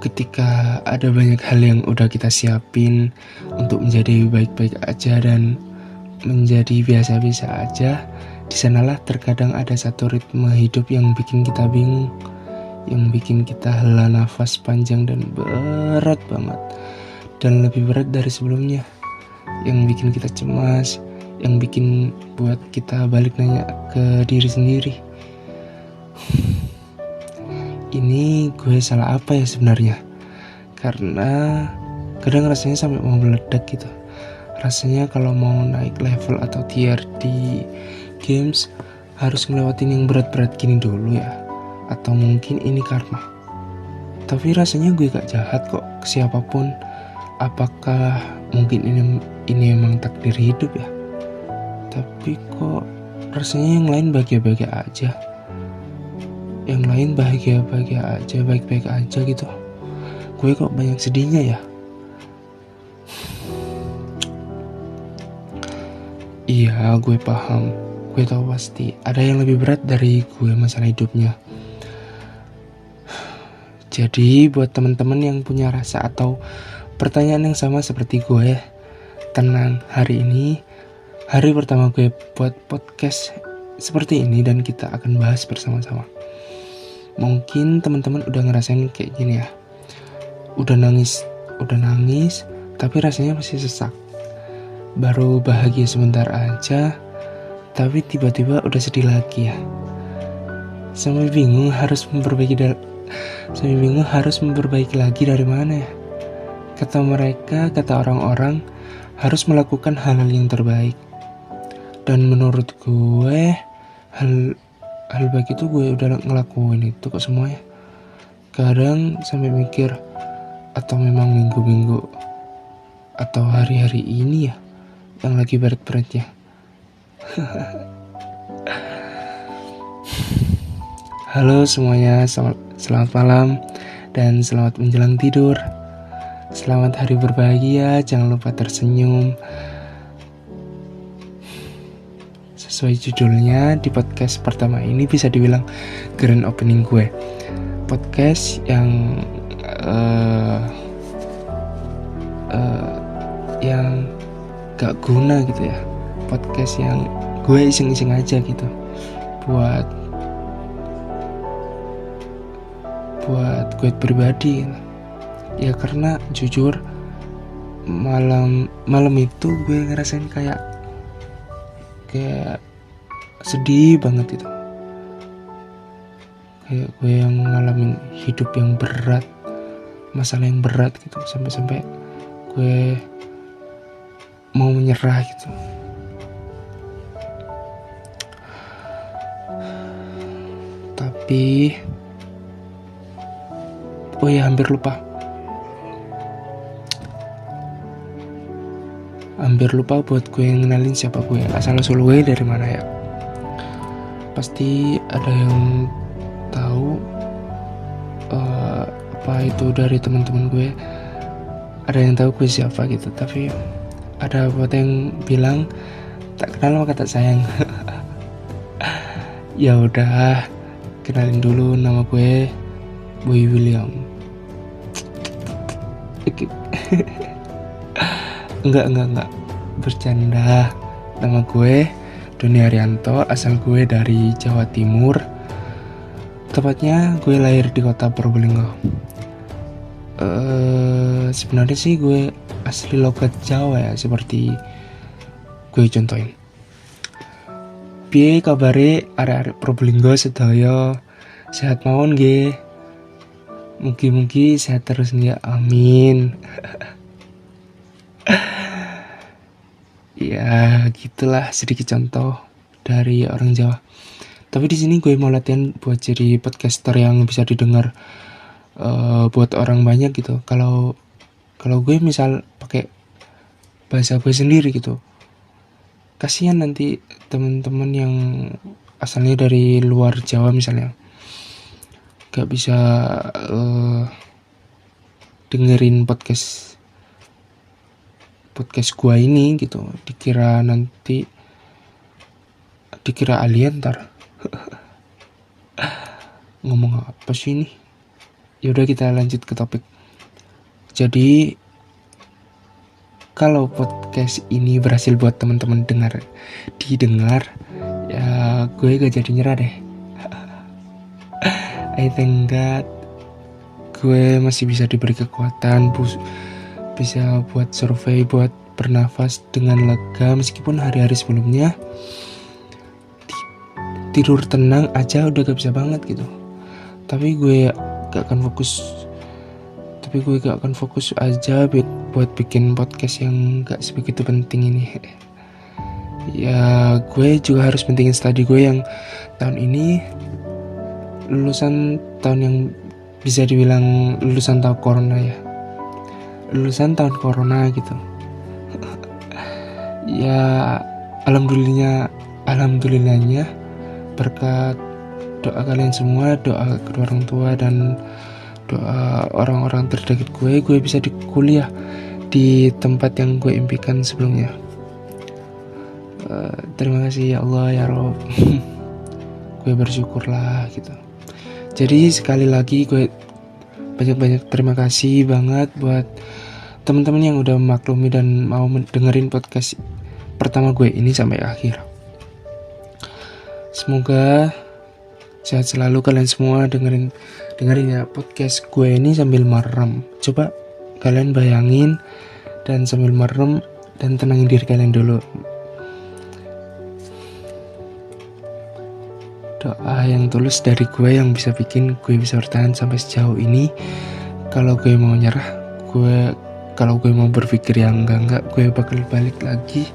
ketika ada banyak hal yang udah kita siapin untuk menjadi baik-baik aja dan menjadi biasa-biasa aja, di sanalah terkadang ada satu ritme hidup yang bikin kita bingung, yang bikin kita hela nafas panjang dan berat banget, dan lebih berat dari sebelumnya, yang bikin kita cemas, yang bikin buat kita balik nanya ke diri sendiri, ini gue salah apa ya sebenarnya? Karena kadang rasanya sampai mau meledak gitu. Rasanya kalau mau naik level atau tier di games harus ngelewatin yang berat-berat gini dulu ya. Atau mungkin ini karma. Tapi rasanya gue gak jahat kok ke siapapun. Apakah mungkin ini emang takdir hidup ya? Tapi kok rasanya yang lain bahagia-bahagia aja. Yang lain bahagia-bahagia aja, baik-baik aja gitu. Gue kok banyak sedihnya ya? Iya, gue paham. Gue tahu pasti ada yang lebih berat dari gue masalah hidupnya. Jadi buat teman-teman yang punya rasa atau pertanyaan yang sama seperti gue, tenang, hari ini hari pertama gue buat podcast seperti ini dan kita akan bahas bersama-sama. Mungkin teman-teman udah ngerasain kayak gini ya. Udah nangis, tapi rasanya masih sesak. Baru bahagia sebentar aja, tapi tiba-tiba udah sedih lagi ya. Sampai bingung harus memperbaiki lagi dari mana ya. Kata orang-orang harus melakukan hal-hal yang terbaik. Dan menurut gue hal baik itu gue udah ngelakuin itu kok semuanya. Kadang sampai mikir, atau memang minggu-minggu atau hari-hari ini ya yang lagi berat-beratnya. Halo semuanya, selamat malam dan selamat menjelang tidur. Selamat hari berbahagia, jangan lupa tersenyum. Sesuai judulnya, di podcast pertama ini bisa dibilang grand opening gue. Podcast yang yang gak guna gitu ya. Podcast yang gue iseng-iseng aja gitu. Buat gue pribadi gitu. Ya karena jujur malam itu gue ngerasain kayak sedih banget itu. Kayak gue yang ngalamin hidup yang berat, masalah yang berat gitu, sampai gue mau menyerah gitu. Tapi oh ya, hampir lupa buat gue ngenalin siapa gue, asal usul gue dari mana ya. Pasti ada yang tahu apa itu dari teman-teman gue, ada yang tahu gue siapa gitu. Tapi ada buat yang bilang tak kenal maka tak sayang. Ya udah, kenalin dulu, nama gue Boy William. Enggak, bercanda. Nama gue Doni Arianto, asal gue dari Jawa Timur. Tepatnya gue lahir di kota Probolinggo. Sebenarnya sih gue asli logat Jawa ya, seperti gue contohin. Piye kabare arek-arek Probolinggo sedaya, sehat mawon nggih. Mugi-mugi sehat terus ya, amin. Ya gitulah sedikit contoh dari orang Jawa. Tapi di sini gue mau latihan buat jadi podcaster yang bisa didengar buat orang banyak gitu. Kalau gue misal pakai bahasa gue sendiri gitu, kasihan nanti teman-teman yang asalnya dari luar Jawa misalnya gak bisa dengerin podcast gua ini gitu. Dikira alien ntar. Ngomong apa sih ini? Yaudah kita lanjut ke topik. Jadi kalau podcast ini berhasil buat teman-teman didengar, ya gue gak jadi nyerah deh. I thank God gue masih bisa diberi kekuatan, bisa buat survei, buat bernafas dengan lega meskipun hari-hari sebelumnya tidur tenang aja udah gak bisa banget gitu. Tapi gue gak akan fokus aja buat bikin podcast yang gak sebegitu penting ini. Ya gue juga harus pentingin studi gue yang tahun ini lulusan tahun yang bisa dibilang lulusan tahun corona gitu. Ya alhamdulillahnya berkat doa kalian semua, doa kedua orang tua dan doa orang-orang terdekat gue bisa di kuliah di tempat yang gue impikan sebelumnya. Terima kasih ya Allah ya Rob. Gue bersyukurlah gitu. Jadi sekali lagi gue banyak terima kasih banget buat teman-teman yang udah memaklumi dan mau dengerin podcast pertama gue ini sampai akhir. Semoga sehat selalu kalian semua. Dengerin ya podcast gue ini sambil merem. Coba kalian bayangin dan sambil merem dan tenangin diri kalian dulu. Doa yang tulus dari gue yang bisa bikin gue bisa bertahan sampai sejauh ini. Kalau gue mau nyerah, kalau gue mau berpikir yang enggak, gue bakal balik lagi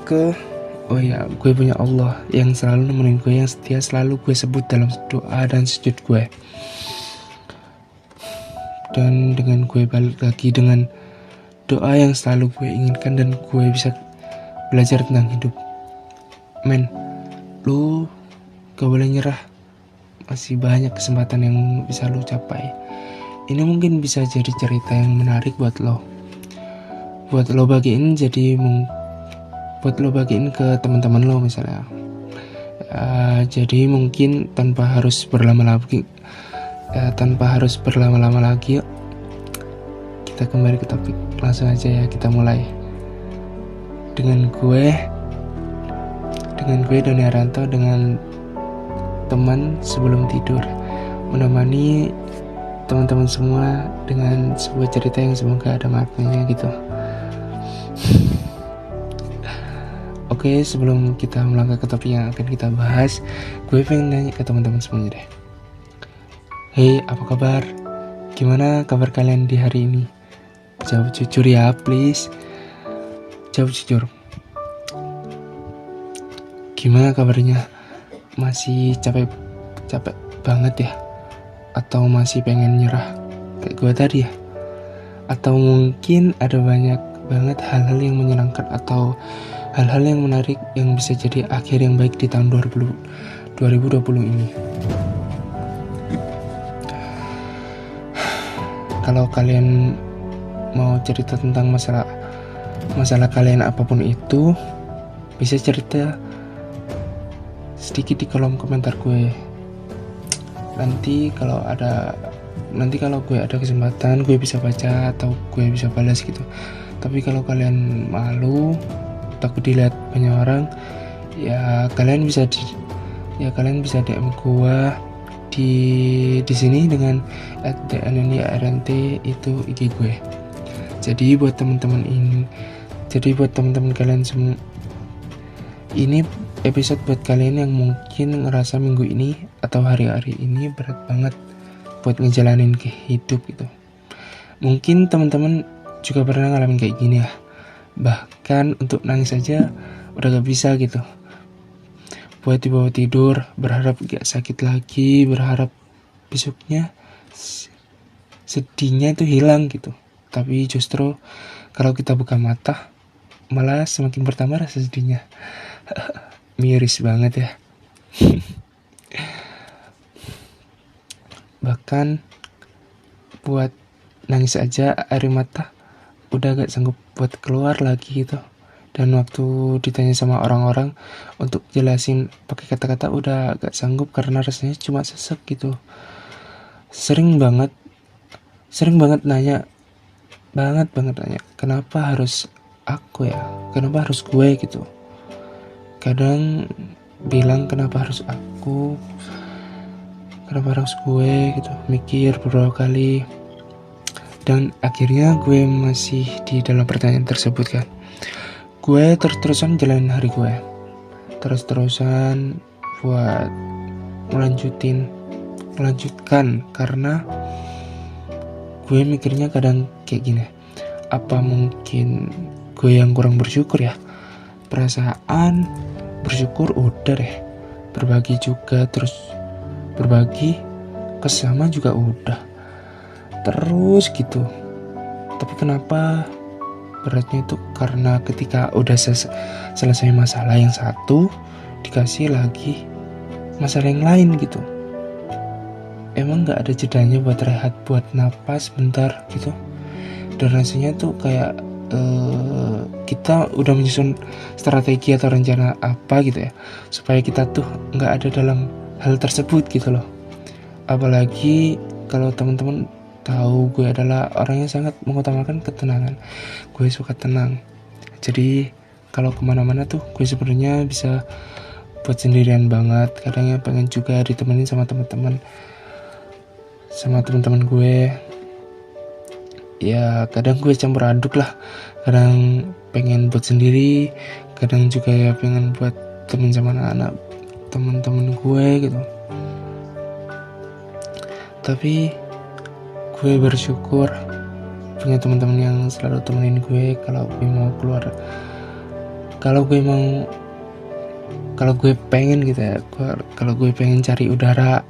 ke gue punya Allah yang selalu nemenin gue, yang setia selalu gue sebut dalam doa dan sujud gue. Dan dengan gue balik lagi dengan doa yang selalu gue inginkan dan gue bisa belajar tentang hidup. Men, lu gak boleh nyerah, masih banyak kesempatan yang bisa lo capai. Ini mungkin bisa jadi cerita yang menarik buat lo bagiin ke teman-teman lo misalnya. Jadi mungkin tanpa harus berlama-lama lagi, yuk kita kembali ke topik. Langsung aja ya, kita mulai dengan gue Doni Aranto, dengan teman sebelum tidur, menemani teman-teman semua dengan sebuah cerita yang semoga ada maknanya gitu. Oke, sebelum kita melangkah ke topik yang akan kita bahas, gue pengen nanya ke teman-teman semuanya deh. Hey, apa kabar? Gimana kabar kalian di hari ini? Jawab jujur ya, please. Jawab jujur. Gimana kabarnya? Masih capek banget ya? Atau masih pengen nyerah kayak gue tadi ya? Atau mungkin ada banyak banget hal-hal yang menyenangkan atau hal-hal yang menarik yang bisa jadi akhir yang baik di tahun 2020 ini. Kalau kalian mau cerita tentang masalah kalian apapun itu, bisa cerita sedikit di kolom komentar gue. Nanti kalau gue ada kesempatan, gue bisa baca atau gue bisa balas gitu. Tapi kalau kalian malu, takut dilihat banyak orang, ya kalian bisa DM gue di sini dengan @dnniarnt, itu IG gue. Jadi buat teman-teman kalian semua, ini episode buat kalian yang mungkin ngerasa minggu ini atau hari-hari ini berat banget buat ngejalanin ke hidup gitu. Mungkin teman-teman juga pernah ngalamin kayak gini ya. Bahkan untuk nangis aja udah gak bisa gitu. Buat dibawa tidur, berharap gak sakit lagi, berharap besoknya sedihnya itu hilang gitu. Tapi justru kalau kita buka mata, malah semakin bertambah rasa sedihnya. Miris banget ya. Bahkan buat nangis aja air mata udah gak sanggup buat keluar lagi gitu. Dan waktu ditanya sama orang-orang untuk jelasin pakai kata-kata udah gak sanggup karena rasanya cuma sesek gitu. sering banget nanya, banget nanya, kenapa harus aku ya, kenapa harus gue gitu. Kadang bilang kenapa harus aku, kenapa harus gue gitu, mikir beberapa kali. Dan akhirnya gue masih di dalam pertanyaan tersebut kan. Gue terus-terusan jalanin hari gue, terus-terusan buat melanjutkan, karena gue mikirnya kadang kayak gini, apa mungkin gue yang kurang bersyukur ya? Perasaan bersyukur udah deh, berbagi juga, terus berbagi kesama juga udah, terus gitu. Tapi kenapa beratnya itu karena ketika udah selesai masalah yang satu, dikasih lagi masalah yang lain gitu. Emang gak ada jedanya buat rehat, buat napas bentar gitu. Dan rasanya tuh kayak kita udah menyusun strategi atau rencana apa gitu ya, supaya kita tuh gak ada dalam hal tersebut gitu loh. Apalagi kalau teman-teman tahu gue adalah orang yang sangat mengutamakan ketenangan. Gue suka tenang, jadi kalau kemana-mana tuh gue sebenarnya bisa buat sendirian banget. Kadangnya pengen juga ditemenin sama teman-teman gue. Ya kadang gue campur aduk lah, kadang pengen buat sendiri, kadang juga ya pengen buat temen sama anak-anak teman-teman gue gitu. Tapi gue bersyukur punya teman-teman yang selalu temenin gue kalau gue mau keluar, kalau gue pengen gitu ya, kalau gue pengen cari udara,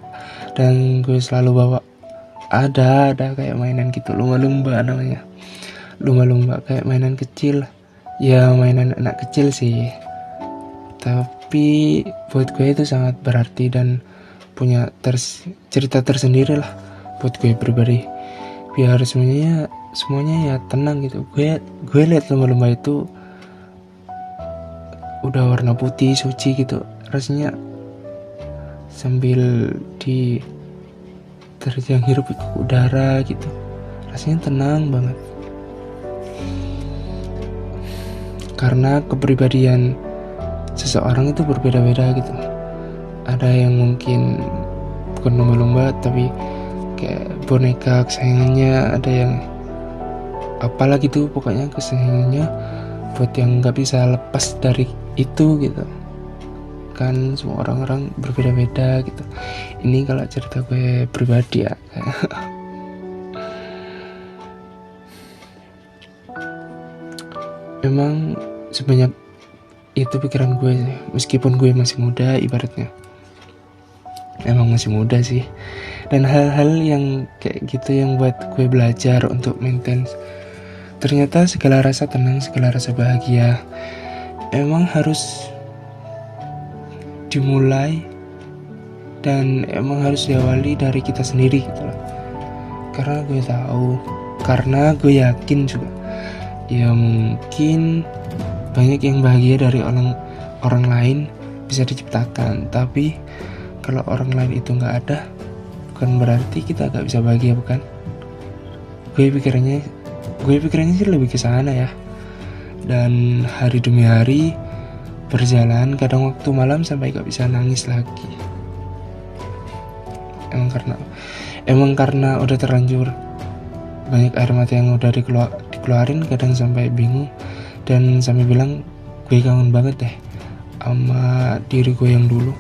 dan gue selalu bawa ada kayak mainan gitu, lumba-lumba namanya, lumba-lumba kayak mainan kecil ya, mainan anak kecil sih, tapi buat gue itu sangat berarti dan punya cerita tersendiri lah buat gue pribadi, biar semuanya ya tenang gitu. Gue lihat lumba-lumba itu udah warna putih suci gitu, rasanya sambil terjang hirup udara gitu, rasanya tenang banget. Karena kepribadian seseorang itu berbeda-beda gitu. Ada yang mungkin bukan lumba-lumba tapi kayak boneka kesayangannya, ada yang apalah gitu, pokoknya kesayangannya buat yang gak bisa lepas dari itu gitu kan. Semua orang-orang berbeda-beda gitu. Ini kalau cerita gue pribadi ya. Memang sebanyak itu pikiran gue sih, meskipun gue masih muda, ibaratnya emang masih muda sih. Dan hal-hal yang kayak gitu yang buat gue belajar untuk maintain. Ternyata segala rasa tenang, segala rasa bahagia emang harus dimulai dan emang harus diawali dari kita sendiri gitu loh. Karena gue tahu, karena gue yakin juga, ya mungkin banyak yang bahagia dari orang lain bisa diciptakan, tapi kalau orang lain itu nggak ada, bukan berarti kita nggak bisa bahagia, bukan? Gue pikirannya sih lebih ke sana ya. Dan hari demi hari berjalan, kadang waktu malam sampai gak bisa nangis lagi. Emang karena udah terlanjur banyak air mata yang udah dikeluarin, kadang sampai bingung dan sampai bilang gue kangen banget deh sama diri gue yang dulu.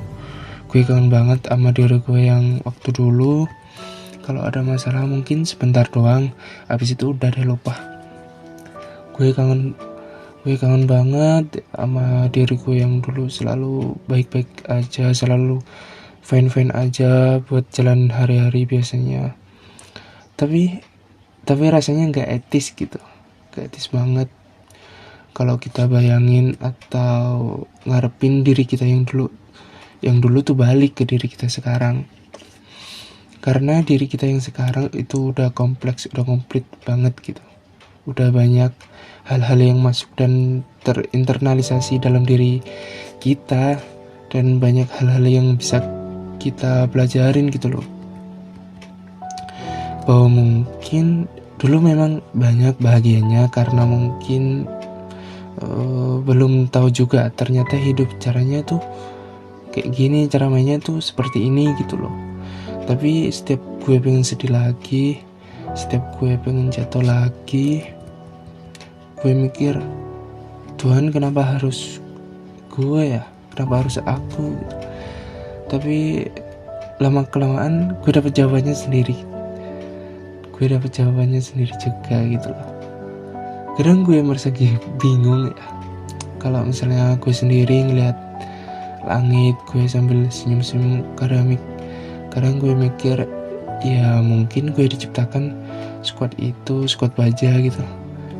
Gue kangen banget sama diri gue yang waktu dulu. Kalau ada masalah mungkin sebentar doang, habis itu udah deh lupa. Gue kangen banget sama diriku yang dulu, selalu baik-baik aja, selalu fine-fine aja buat jalan hari-hari biasanya. Tapi rasanya gak etis gitu, gak etis banget kalau kita bayangin atau ngarepin diri kita yang dulu tuh balik ke diri kita sekarang. Karena diri kita yang sekarang itu udah kompleks, udah komplit banget gitu. Udah banyak hal-hal yang masuk dan terinternalisasi dalam diri kita, dan banyak hal-hal yang bisa kita pelajarin gitu loh. bahwa mungkin dulu memang banyak bahagianya karena mungkin belum tahu juga ternyata hidup caranya tuh kayak gini, cara mainnya tuh seperti ini gitu loh. Tapi setiap gue pengen sedih lagi, setiap gue pengen jatuh lagi, gue mikir, Tuhan kenapa harus gue ya, kenapa harus aku gitu. Tapi lama kelamaan gue dapet jawabannya sendiri, juga gitu loh. Kadang gue merasa bingung ya, kalau misalnya gue sendiri ngeliat langit gue sambil senyum-senyum. Kadang gue mikir, ya mungkin gue diciptakan sekuat baja gitu,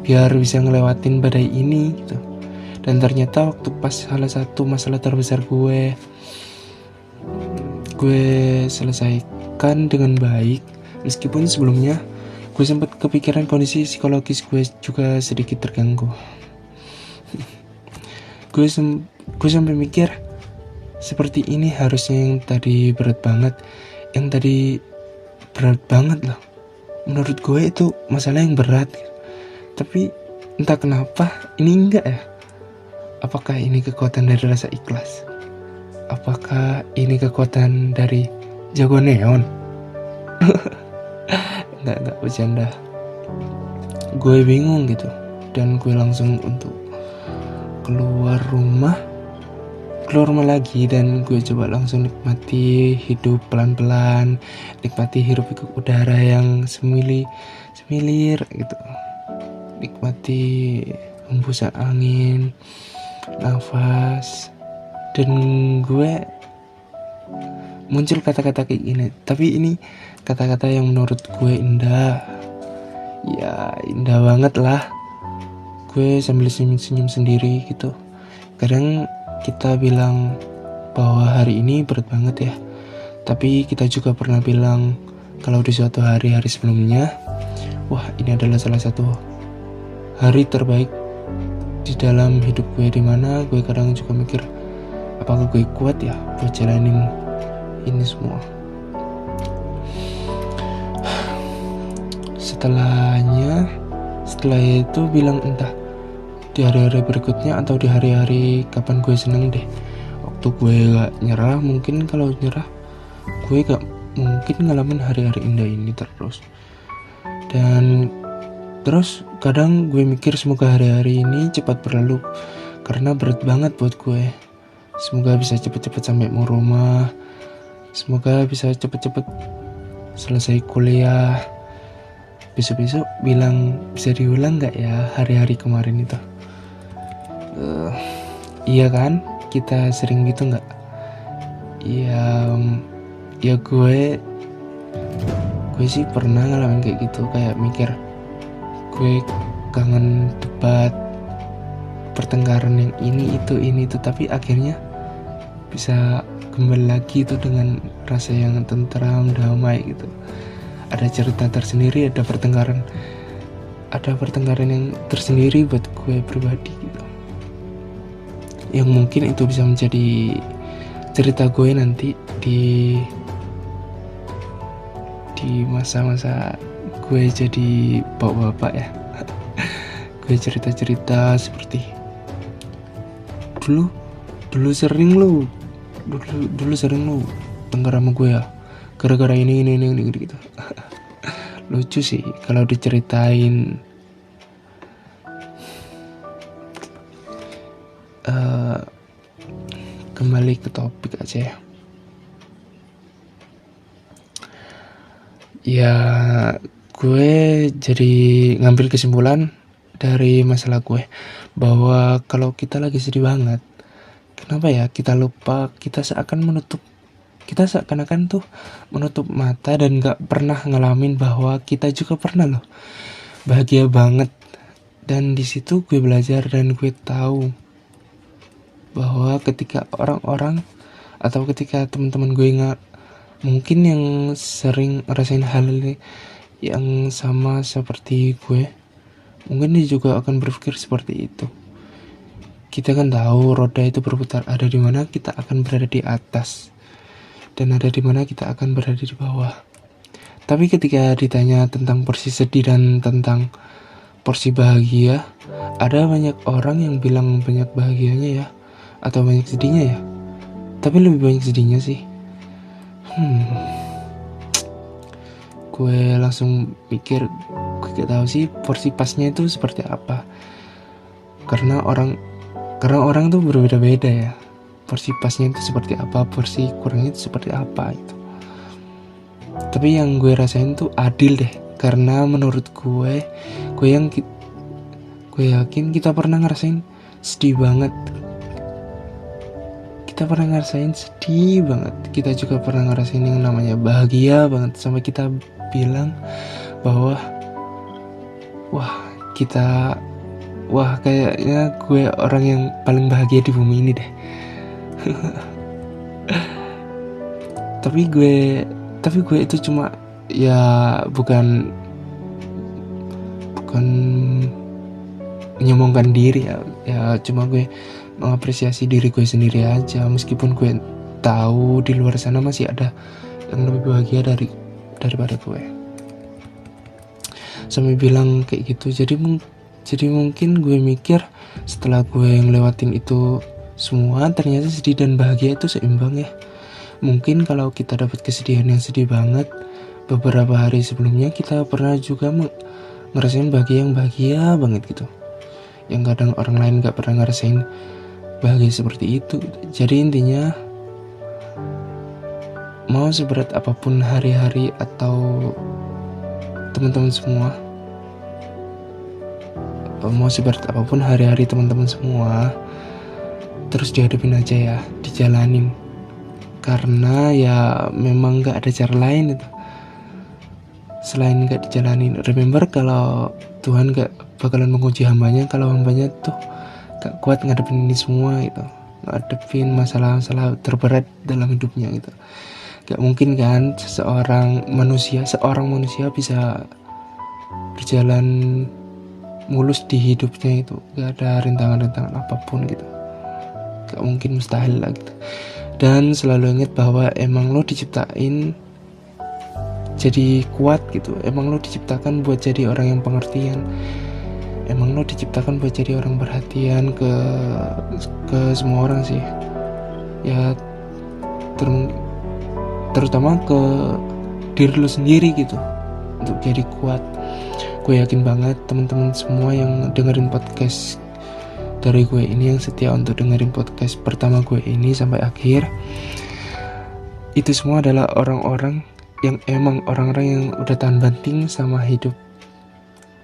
biar bisa ngelewatin badai ini gitu. Dan ternyata waktu pas salah satu masalah terbesar gue selesaikan dengan baik, meskipun sebelumnya gue sempat kepikiran kondisi psikologis gue juga sedikit terganggu. gue sampai mikir, seperti ini harusnya yang tadi berat banget loh. Menurut gue itu masalah yang berat, tapi entah kenapa ini enggak ya. Apakah ini kekuatan dari rasa ikhlas? Apakah ini kekuatan dari jago neon? Enggak bercanda. Gue bingung gitu, dan gue langsung untuk keluar rumah lagi, dan gue coba langsung nikmati hidup pelan-pelan, nikmati hirup pikuk udara yang semilir gitu, nikmati hembusan angin, nafas. Dan gue muncul kata-kata kayak gini, tapi ini kata-kata yang menurut gue indah banget lah. Gue sambil senyum-senyum sendiri gitu. Kadang kita bilang bahwa hari ini berat banget ya, tapi kita juga pernah bilang kalau di suatu hari sebelumnya, wah ini adalah salah satu hari terbaik di dalam hidup gue, dimana gue kadang juga mikir, apakah gue kuat ya buat jalanin ini semua. Setelah itu bilang entah di hari-hari berikutnya atau di hari-hari kapan gue seneng deh. Waktu gue gak nyerah, mungkin kalau nyerah gue gak mungkin ngalamin hari-hari indah ini terus. Dan terus kadang gue mikir semoga hari-hari ini cepat berlalu, karena berat banget buat gue. Semoga bisa cepet-cepet sampai mau rumah, semoga bisa cepet-cepet selesai kuliah. Besok-besok bilang bisa diulang gak ya hari-hari kemarin itu. Iya kan, kita sering gitu nggak? Ya gue sih pernah ngalamin kayak gitu, kayak mikir gue kangen debat, pertengkaran yang ini itu, tapi akhirnya bisa kembali lagi itu dengan rasa yang tentram, damai gitu. Ada cerita tersendiri, ada pertengkaran yang tersendiri buat gue pribadi gitu, yang mungkin itu bisa menjadi cerita gue nanti di masa-masa gue jadi bapak-bapak ya. Gue cerita-cerita seperti dulu sering lu tengkar sama gue ya, gara-gara ini gitu. Lucu sih kalau diceritain. Kembali ke topik aja ya. Ya gue jadi ngambil kesimpulan dari masalah gue, bahwa kalau kita lagi sedih banget, kenapa ya kita lupa, kita seakan-akan tuh menutup mata dan gak pernah ngalamin bahwa kita juga pernah loh bahagia banget. Dan di situ gue belajar dan gue tahu bahwa ketika orang-orang atau ketika teman-teman gue mungkin yang sering ngerasain hal yang sama seperti gue, mungkin dia juga akan berpikir seperti itu. Kita kan tahu roda itu berputar, ada di mana kita akan berada di atas dan ada di mana kita akan berada di bawah. Tapi ketika ditanya tentang porsi sedih dan tentang porsi bahagia, ada banyak orang yang bilang banyak bahagianya ya, atau banyak sedihnya ya. Tapi lebih banyak sedihnya sih. Gue langsung mikir, gue gak tahu sih porsi pasnya itu seperti apa. Karena orang tuh berbeda-beda ya. Porsi pasnya itu seperti apa, porsi kurangnya itu seperti apa itu. Tapi yang gue rasain tuh adil deh. Karena menurut gue yakin kita pernah ngerasain sedih banget. Kita pernah ngerasain sedih banget. Kita juga pernah ngerasain yang namanya bahagia banget. Sampai kita bilang bahwa kayaknya gue orang yang paling bahagia di bumi ini deh. Tapi gue itu cuma ya bukan menyombongkan diri ya cuma gue mengapresiasi diri gue sendiri aja, meskipun gue tahu di luar sana masih ada yang lebih bahagia daripada gue. Sampai bilang kayak gitu. Jadi mungkin gue mikir setelah gue ngelewatin itu semua, ternyata sedih dan bahagia itu seimbang ya. Mungkin kalau kita dapat kesedihan yang sedih banget, beberapa hari sebelumnya kita pernah juga ngerasain bahagia yang bahagia banget gitu, yang kadang orang lain gak pernah ngerasain bahagia seperti itu. Jadi intinya, mau seberat apapun hari-hari atau teman-teman semua, terus dihadapin aja ya, dijalanin. Karena ya memang gak ada cara lain itu selain gak dijalanin. Remember kalau Tuhan gak bakalan menguji hambanya kalau hambanya tuh gak kuat ngadepin ini semua gitu, ngadepin masalah-masalah terberat dalam hidupnya gitu. Gak mungkin kan seorang manusia bisa berjalan mulus di hidupnya itu, gak ada rintangan-rintangan apapun gitu. Gak mungkin, mustahil lah gitu. Dan selalu ingat bahwa emang lo diciptain jadi kuat gitu. Emang lo diciptakan buat jadi orang yang pengertian. Emang lo diciptakan buat jadi orang perhatian ke semua orang sih. Ya terutama ke diri lo sendiri gitu, untuk jadi kuat. Gue yakin banget teman-teman semua yang dengerin podcast dari gue ini, yang setia untuk dengerin podcast pertama gue ini sampai akhir, itu semua adalah orang-orang yang emang orang-orang yang udah tahan banting sama hidup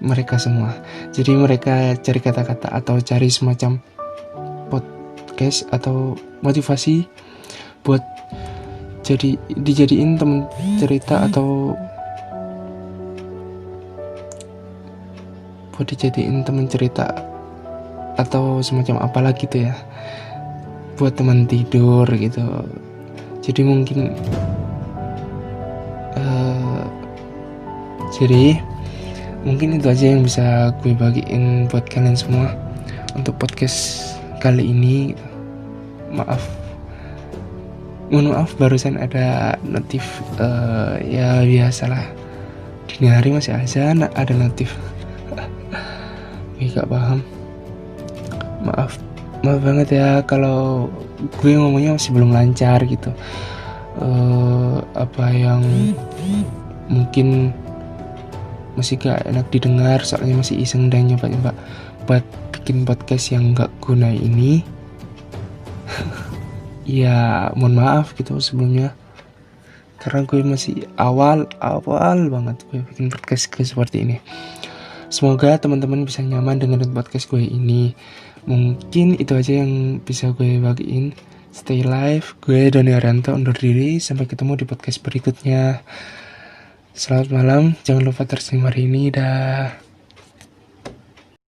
mereka semua. Jadi mereka cari kata-kata atau cari semacam podcast atau motivasi buat dijadiin temen cerita atau buat dijadiin temen cerita atau semacam apalah gitu ya, buat teman tidur gitu. Jadi mungkin itu aja yang bisa gue bagiin buat kalian semua untuk podcast kali ini. Mohon maaf barusan ada notif, ya biasalah dini hari masih aja ada notif. Gue gak paham, maaf banget ya kalau gue ngomongnya masih belum lancar gitu. Apa yang mungkin masih gak enak didengar, soalnya masih iseng dan nyoba-nyoba buat bikin podcast yang gak guna ini. Ya mohon maaf gitu sebelumnya, karena gue masih awal banget gue bikin podcast gue seperti ini. Semoga teman-teman bisa nyaman dengerin podcast gue ini. Mungkin itu aja yang bisa gue bagiin. Stay live. Gue Doni Arianto undur diri. Sampai ketemu di podcast berikutnya. Selamat malam. Jangan lupa tersenyum hari ini. Dah.